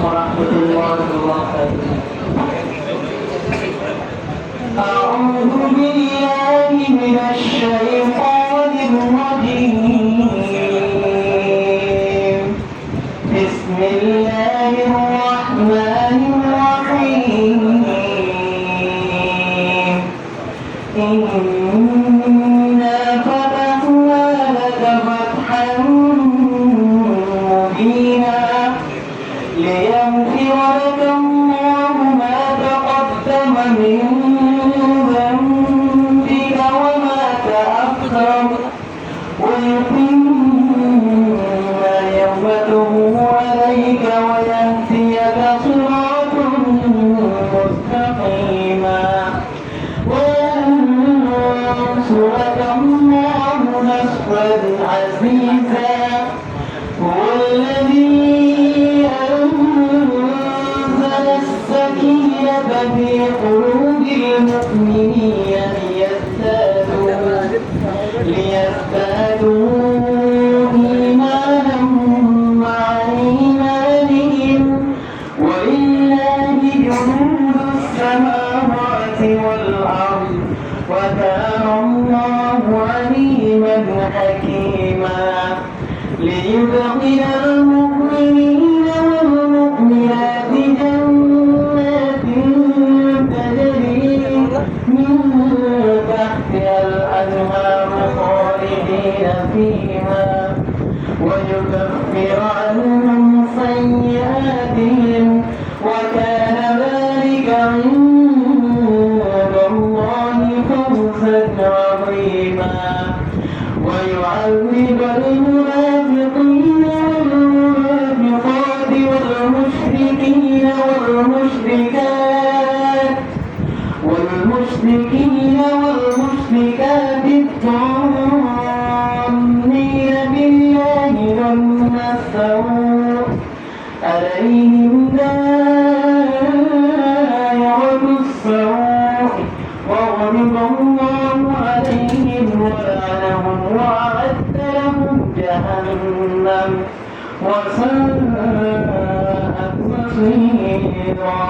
ورحمة الله وبركاته. أعوذ بالله من الشيطان الرجيم. بسم الله الرحمن الرحيم. إنا فتحنا لك فتحا مبينا ليغفر لك الله ما تقدم من ذنبك وما تأخر ويتم نعمته عليك ويهديك صراطا مستقيما وينصرك الله نصرا عزيزا. هو الذي أنزل السكينة في قلوب المؤمنين ليزدادوا إيمانا مع إيمانهم ولله جنود السماوات والأرض وكان الله عليما حكيما. ليدخل المؤمنين والمؤمنات جنات تجري من تحتها الأنهار خالدين فيها ويكفر عنهم سيئاتهم وكان ذلك عند الله فوزا عظيما. ويعذب المنافقين والمنافقات والمشركين والمشركات الظانين بالله ظن السوء عليهم دائرة السوء وغضب الله عليهم ولعنهم وأعد لهم جهنم وساءت مصيرا.